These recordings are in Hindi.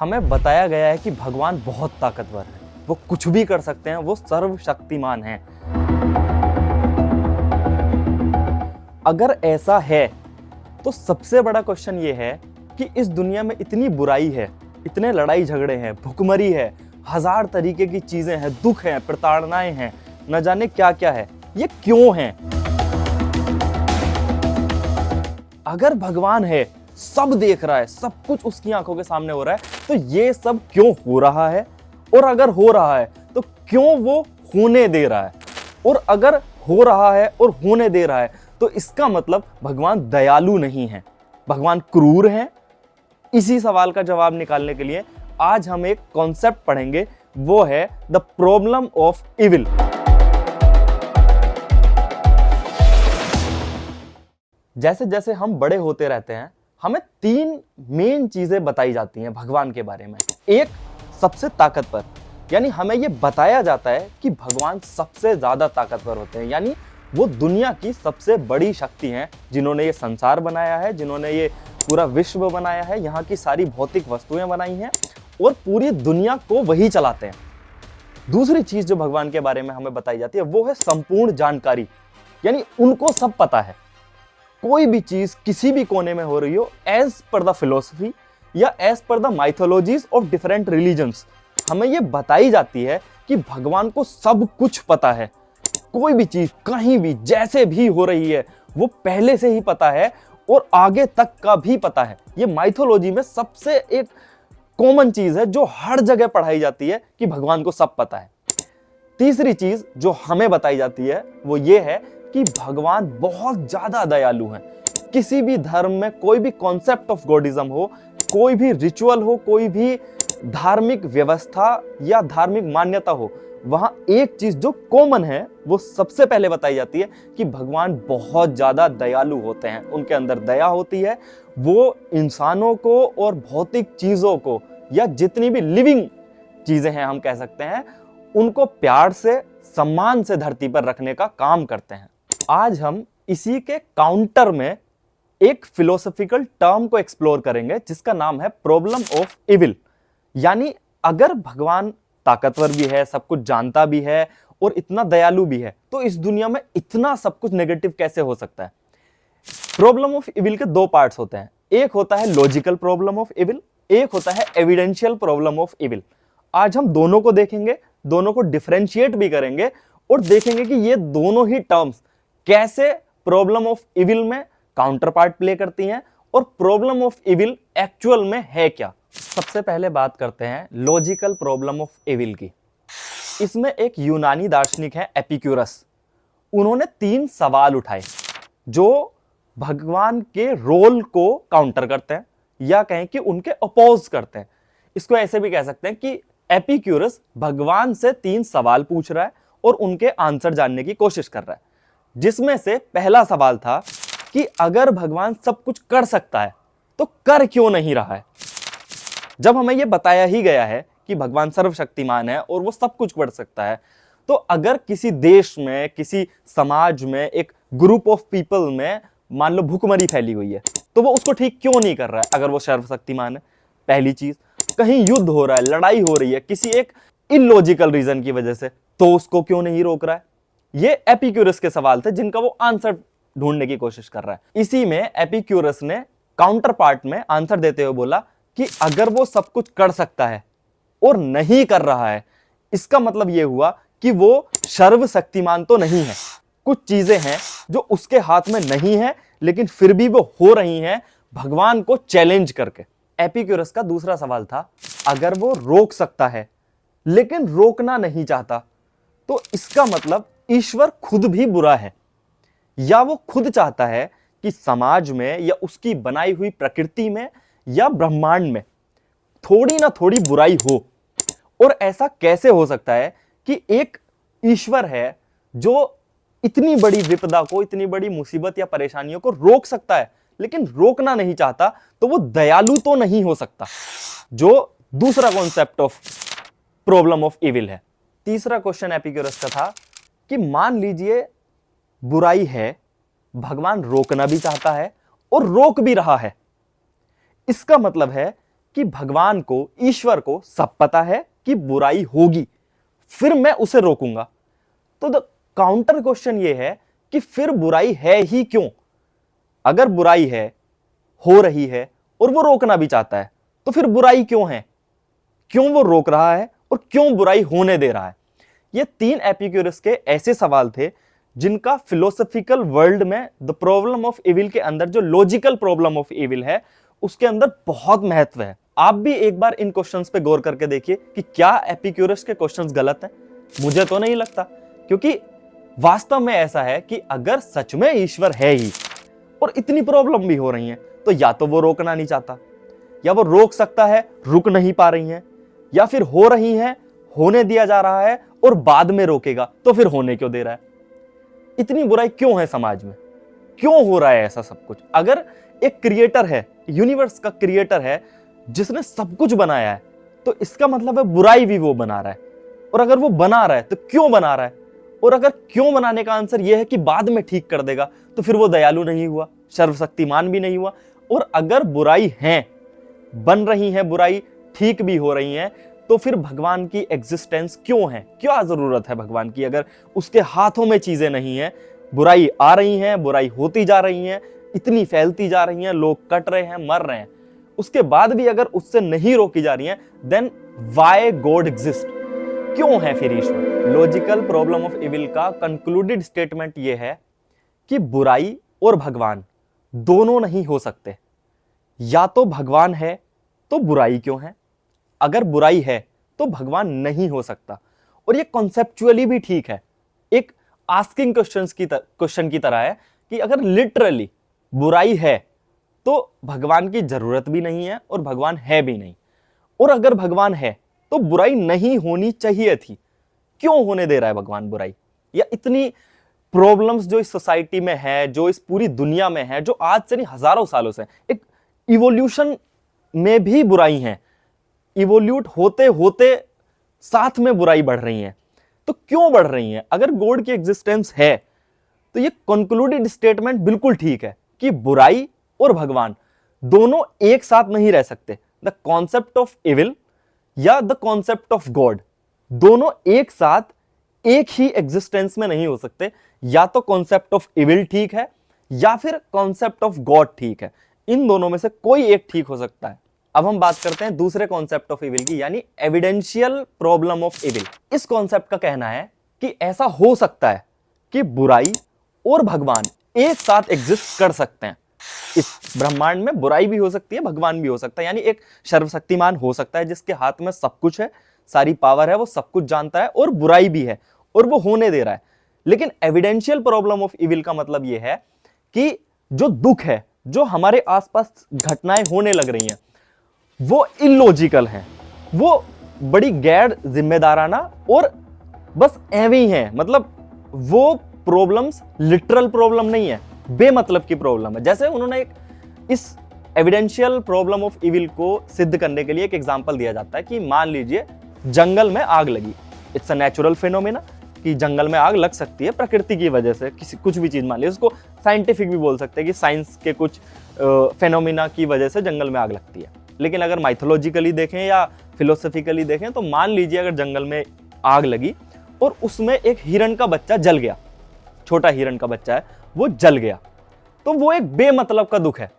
हमें बताया गया है कि भगवान बहुत ताकतवर है, वो कुछ भी कर सकते हैं, वो सर्वशक्तिमान हैं। अगर ऐसा है तो सबसे बड़ा क्वेश्चन ये है कि इस दुनिया में इतनी बुराई है, इतने लड़ाई झगड़े हैं, भुखमरी है, हजार तरीके की चीजें हैं, दुख हैं, प्रताड़नाएं हैं, न जाने क्या क्या है, ये क्यों है? अगर भगवान है, सब देख रहा है, सब कुछ उसकी आंखों के सामने हो रहा है, तो ये सब क्यों हो रहा है? और अगर हो रहा है तो क्यों वो होने दे रहा है? और अगर हो रहा है और होने दे रहा है तो इसका मतलब भगवान दयालु नहीं है, भगवान क्रूर है। इसी सवाल का जवाब निकालने के लिए आज हम एक कॉन्सेप्ट पढ़ेंगे, वो है द प्रॉब्लम ऑफ इविल। जैसे जैसे हम बड़े होते रहते हैं, हमें तीन मेन चीजें बताई जाती हैं भगवान के बारे में। एक, सबसे ताकतवर, यानी हमें यह बताया जाता है कि भगवान सबसे ज्यादा ताकतवर होते हैं, यानी वो दुनिया की सबसे बड़ी शक्ति हैं, जिन्होंने ये संसार बनाया है, जिन्होंने ये पूरा विश्व बनाया है, यहाँ की सारी भौतिक वस्तुएं बनाई हैं और पूरी दुनिया को वही चलाते हैं। दूसरी चीज जो भगवान के बारे में हमें बताई जाती है वो है संपूर्ण जानकारी, यानी उनको सब पता है। कोई भी चीज किसी भी कोने में हो रही हो, एज पर द फिलोसफी या as per the mythologies of different religions, हमें यह बताई जाती है कि भगवान को सब कुछ पता है। कोई भी चीज कहीं भी जैसे भी हो रही है वो पहले से ही पता है और आगे तक का भी पता है। ये माइथोलॉजी में सबसे एक कॉमन चीज है जो हर जगह पढ़ाई जाती है कि भगवान को सब पता है। तीसरी चीज जो हमें बताई जाती है वो ये है कि भगवान बहुत ज्यादा दयालु हैं। किसी भी धर्म में कोई भी कॉन्सेप्ट ऑफ गॉडिज्म हो, कोई भी रिचुअल हो, कोई भी धार्मिक व्यवस्था या धार्मिक मान्यता हो, वहां एक चीज जो कॉमन है वो सबसे पहले बताई जाती है कि भगवान बहुत ज्यादा दयालु होते हैं। उनके अंदर दया होती है, वो इंसानों को और भौतिक चीजों को या जितनी भी लिविंग चीजें हैं हम कह सकते हैं, उनको प्यार से, सम्मान से धरती पर रखने का काम करते हैं। आज हम इसी के काउंटर में एक फिलोसॉफिकल टर्म को एक्सप्लोर करेंगे जिसका नाम है प्रॉब्लम ऑफ इविल। यानी अगर भगवान ताकतवर भी है, सब कुछ जानता भी है और इतना दयालु भी है, तो इस दुनिया में इतना सब कुछ नेगेटिव कैसे हो सकता है? प्रॉब्लम ऑफ इविल के दो पार्ट्स होते हैं। एक होता है लॉजिकल प्रॉब्लम ऑफ इविल, एक होता है एविडेंशियल प्रॉब्लम ऑफ इविल। आज हम दोनों को देखेंगे, दोनों को डिफरेंशिएट भी करेंगे और देखेंगे कि ये दोनों ही टर्म्स कैसे प्रॉब्लम ऑफ इविल में काउंटर पार्ट प्ले करती हैं और प्रॉब्लम ऑफ इविल एक्चुअल में है क्या। सबसे पहले बात करते हैं लॉजिकल प्रॉब्लम ऑफ इविल की। इसमें एक यूनानी दार्शनिक है एपिक्यूरस। उन्होंने तीन सवाल उठाए जो भगवान के रोल को काउंटर करते हैं या कहें कि उनके अपोज करते हैं। इसको ऐसे भी कह सकते हैं कि एपिक्यूरस भगवान से तीन सवाल पूछ रहा है और उनके आंसर जानने की कोशिश कर रहा है। जिसमें से पहला सवाल था कि अगर भगवान सब कुछ कर सकता है तो कर क्यों नहीं रहा है? जब हमें यह बताया ही गया है कि भगवान सर्वशक्तिमान है और वो सब कुछ कर सकता है, तो अगर किसी देश में, किसी समाज में, एक ग्रुप ऑफ पीपल में मान लो भूखमरी फैली हुई है, तो वो उसको ठीक क्यों नहीं कर रहा है अगर वो सर्वशक्तिमान है? पहली चीज। कहीं युद्ध हो रहा है, लड़ाई हो रही है किसी एक इलॉजिकल रीजन की वजह से, तो उसको क्यों नहीं रोक रहा है? ये एपिक्यूरस के सवाल थे जिनका वो आंसर ढूंढने की कोशिश कर रहा है। इसी में एपिक्यूरस ने काउंटर पार्ट में आंसर देते हुए बोला कि अगर वो सब कुछ कर सकता है और नहीं कर रहा है, इसका मतलब यह हुआ कि वो सर्वशक्तिमान तो नहीं है। कुछ चीजें हैं जो उसके हाथ में नहीं है लेकिन फिर भी वो हो रही हैं भगवान को चैलेंज करके। एपिक्यूरस का दूसरा सवाल था, अगर वो रोक सकता है लेकिन रोकना नहीं चाहता, तो इसका मतलब ईश्वर खुद भी बुरा है, या वो खुद चाहता है कि समाज में या उसकी बनाई हुई प्रकृति में या ब्रह्मांड में थोड़ी ना थोड़ी बुराई हो। और ऐसा कैसे हो सकता है कि एक ईश्वर है जो इतनी बड़ी विपदा को, इतनी बड़ी मुसीबत या परेशानियों को रोक सकता है लेकिन रोकना नहीं चाहता, तो वो दयालु तो नहीं हो सकता, जो दूसरा concept of problem of evil है। तीसरा क्वेश्चन एपिक्यूरस का था कि मान लीजिए बुराई है, भगवान रोकना भी चाहता है और रोक भी रहा है, इसका मतलब है कि भगवान को, ईश्वर को सब पता है कि बुराई होगी, फिर मैं उसे रोकूंगा। तो द काउंटर क्वेश्चन ये है कि फिर बुराई है ही क्यों? अगर बुराई है, हो रही है और वो रोकना भी चाहता है, तो फिर बुराई क्यों है? क्यों वो रोक रहा है और क्यों बुराई होने दे रहा है? ये 3 एपिक्यूरस के ऐसे सवाल थे जिनका फिलोसॉफिकल वर्ल्ड में द प्रॉब्लम ऑफ इविल के अंदर, जो लॉजिकल प्रॉब्लम ऑफ इविल है, उसके अंदर बहुत महत्व है। आप भी एक बार इन क्वेश्चंस पे गौर करके देखिए कि क्या एपिक्यूरस के क्वेश्चंस गलत हैं? मुझे तो नहीं लगता, क्योंकि वास्तव में ऐसा है कि अगर सच में ईश्वर है ही और इतनी प्रॉब्लम भी हो रही है, तो या तो वो रोकना नहीं चाहता, या वो रोक सकता है, रुक नहीं पा रही है, या फिर हो रही है, होने दिया जा रहा है और बाद में रोकेगा, तो फिर होने क्यों दे रहा है? इतनी बुराई क्यों है समाज में? क्यों हो रहा है ऐसा सब कुछ? अगर एक क्रिएटर है, यूनिवर्स का क्रिएटर है जिसने सब कुछ बनाया है, तो इसका मतलब है बुराई भी वो बना रहा है। और अगर वो बना रहा है तो क्यों बना रहा है? और अगर क्यों बनाने का आंसर यह है कि बाद में ठीक कर देगा, तो फिर वो दयालु नहीं हुआ, सर्वशक्तिमान भी नहीं हुआ। और अगर बुराई है, बन रही है बुराई, ठीक भी हो रही है, तो फिर भगवान की एग्जिस्टेंस क्यों है? क्या जरूरत है भगवान की? अगर उसके हाथों में चीजें नहीं है, बुराई आ रही है, बुराई होती जा रही है, इतनी फैलती जा रही है, लोग कट रहे हैं, मर रहे हैं, उसके बाद भी अगर उससे नहीं रोकी जा रही है, देन व्हाई गॉड एग्जिस्ट? क्यों है फिर ईश्वर? लॉजिकल प्रॉब्लम ऑफ इविल का कंक्लूडेड स्टेटमेंट यह है कि बुराई और भगवान दोनों नहीं हो सकते। या तो भगवान है तो बुराई क्यों है? अगर बुराई है तो भगवान नहीं हो सकता। और ये कॉन्सेप्चुअली भी ठीक है, एक आस्किंग क्वेश्चन की तरह है कि अगर लिटरली बुराई है तो भगवान की जरूरत भी नहीं है और भगवान है भी नहीं। और अगर भगवान है तो बुराई नहीं होनी चाहिए थी, क्यों होने दे रहा है भगवान बुराई? या इतनी प्रॉब्लम्स जो इस सोसाइटी में है, जो इस पूरी दुनिया में है, जो आज से नहीं हजारों सालों से, एक इवोल्यूशन में भी बुराई है, इवोल्यूट होते होते साथ में बुराई बढ़ रही है, तो क्यों बढ़ रही है? अगर गॉड की एग्जिस्टेंस है तो ये कंक्लूडेड स्टेटमेंट बिल्कुल ठीक है कि बुराई और भगवान दोनों एक साथ नहीं रह सकते। द कॉन्सेप्ट ऑफ इविल या द कॉन्सेप्ट ऑफ गॉड दोनों एक साथ एक ही एग्जिस्टेंस में नहीं हो सकते। या तो कॉन्सेप्ट ऑफ इविल ठीक है या फिर कॉन्सेप्ट ऑफ गॉड ठीक है, इन दोनों में से कोई एक ठीक हो सकता है। अब हम बात करते हैं दूसरे कॉन्सेप्ट ऑफ इविल की, यानी एविडेंशियल प्रॉब्लम ऑफ इविल। इस कॉन्सेप्ट का कहना है कि ऐसा हो सकता है कि बुराई और भगवान एक साथ एग्जिस्ट कर सकते हैं। इस ब्रह्मांड में बुराई भी हो सकती है, भगवान भी हो सकता है, यानी एक सर्वशक्तिमान हो सकता है जिसके हाथ में सब कुछ है, सारी पावर है, वो सब कुछ जानता है, और बुराई भी है और वो होने दे रहा है। लेकिन एविडेंशियल प्रॉब्लम ऑफ इविल का मतलब यह है कि जो दुख है, जो हमारे आसपास घटनाएं होने लग रही हैं, वो इलॉजिकल हैं, वो बड़ी गैर जिम्मेदाराना और बस एवं ही है। मतलब वो प्रॉब्लम्स लिटरल प्रॉब्लम नहीं है, बेमतलब की प्रॉब्लम है। जैसे उन्होंने एक इस एविडेंशियल प्रॉब्लम ऑफ इविल को सिद्ध करने के लिए एक एग्जांपल दिया जाता है कि मान लीजिए जंगल में आग लगी, इट्स अ नेचुरल फिनोमेना कि जंगल में आग लग सकती है प्रकृति की वजह से, किसी कुछ भी चीज मान लीजिए, उसको साइंटिफिक भी बोल सकते हैं कि साइंस के कुछ फिनोमेना की वजह से जंगल में आग लगती है। लेकिन अगर माइथोलॉजिकली देखें या फिलोसफिकली देखें तो मान लीजिए अगर जंगल में आग लगी और उसमें एक हिरण का बच्चा जल गया, छोटा हिरण का बच्चा है वो जल गया, तो वो एक बेमतलब का दुख है।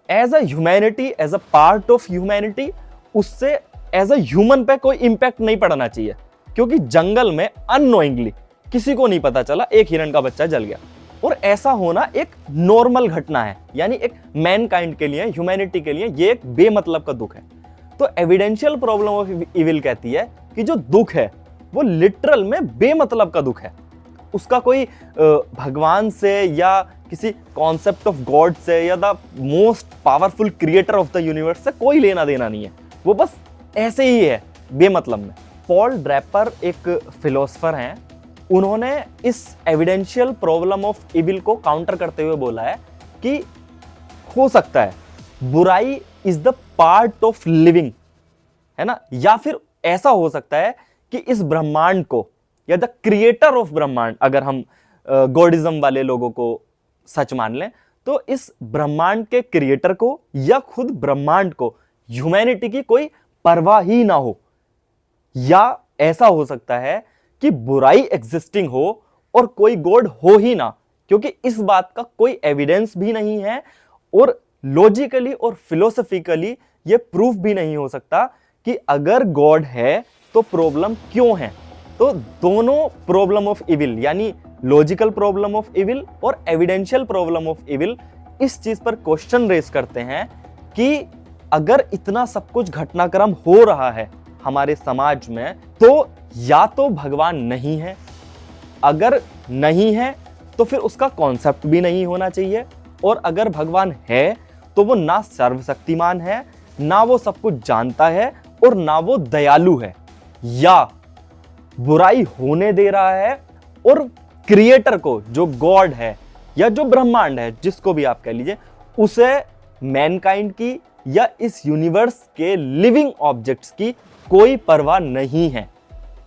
As a humanity, as a part of humanity, उससे एज अ ह्यूमन पे कोई इंपैक्ट नहीं पड़ना चाहिए, क्योंकि जंगल में अननोइंगली किसी को नहीं पता चला एक हिरण का बच्चा जल गया। और ऐसा होना एक नॉर्मल घटना है, यानी एक मैनकाइंड के लिए, ह्यूमैनिटी के लिए ये एक बेमतलब का दुख है। तो एविडेंशियल प्रॉब्लम ऑफ इविल कहती है कि जो दुख है वो लिटरल में बेमतलब का दुख है, उसका कोई भगवान से या किसी कॉन्सेप्ट ऑफ गॉड से या the most powerful creator of the universe से कोई लेना देना नहीं है, वो बस ऐसे ही है बेमतलब में। पॉल ड्रैपर एक फिलोसफर हैं, उन्होंने इस एविडेंशियल प्रॉब्लम ऑफ इविल को काउंटर करते हुए बोला है कि हो सकता है बुराई is the part of living, है ना, या फिर ऐसा हो सकता है कि इस ब्रह्मांड को या द क्रिएटर ऑफ ब्रह्मांड, अगर हम गॉडिज्म वाले लोगों को सच मान लें, तो इस ब्रह्मांड के क्रिएटर को या खुद ब्रह्मांड को ह्यूमैनिटी की कोई परवाह ही ना हो, या ऐसा हो सकता है कि बुराई एग्जिस्टिंग हो और कोई गॉड हो ही ना, क्योंकि इस बात का कोई एविडेंस भी नहीं है और लॉजिकली और फिलोसफिकली ये प्रूफ भी नहीं हो सकता कि अगर गॉड है तो प्रॉब्लम क्यों है। तो दोनों प्रॉब्लम ऑफ इविल, यानी लॉजिकल प्रॉब्लम ऑफ इविल और एविडेंशियल प्रॉब्लम ऑफ इविल, इस चीज पर क्वेश्चन रेज करते हैं कि अगर इतना सब कुछ घटनाक्रम हो रहा है हमारे समाज में, तो या तो भगवान नहीं है, अगर नहीं है तो फिर उसका कॉन्सेप्ट भी नहीं होना चाहिए, और अगर भगवान है तो वो ना सर्वशक्तिमान है, ना वो सब कुछ जानता है, और ना वो दयालु है, या बुराई होने दे रहा है और क्रिएटर को, जो गॉड है या जो ब्रह्मांड है, जिसको भी आप कह लीजिए, उसे मैनकाइंड की या इस यूनिवर्स के लिविंग ऑब्जेक्ट्स की कोई परवाह नहीं है।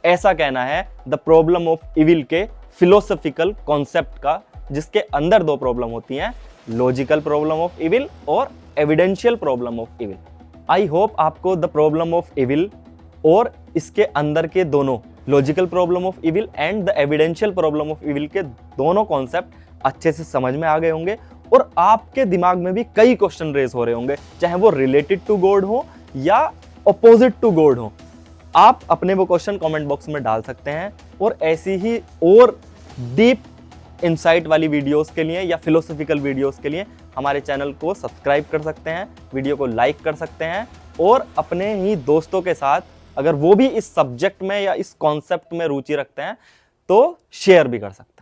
ऐसा कहना है द प्रॉब्लम ऑफ इविल के फिलोसॉफिकल कॉन्सेप्ट का, जिसके अंदर दो प्रॉब्लम होती हैं, लॉजिकल प्रॉब्लम ऑफ इविल और evidential problem of evil. I hope आपको द प्रॉब्लम ऑफ इविल और इसके अंदर के दोनों logical problem of evil and the evidential problem of evil के दोनों कॉन्सेप्ट अच्छे से समझ में आ गए होंगे, और आपके दिमाग में भी कई क्वेश्चन रेज हो रहे होंगे, चाहे वो रिलेटेड टू गॉड हो या अपोजिट टू गॉड हो। आप अपने वो क्वेश्चन कमेंट बॉक्स में डाल सकते हैं, और ऐसी ही और डीप इंसाइट वाली वीडियोस के लिए या फिलोसॉफिकल वीडियोस के लिए हमारे चैनल को सब्सक्राइब कर सकते हैं, वीडियो को लाइक कर सकते हैं, और अपने ही दोस्तों के साथ, अगर वो भी इस सब्जेक्ट में या इस कॉन्सेप्ट में रुचि रखते हैं, तो शेयर भी कर सकते हैं।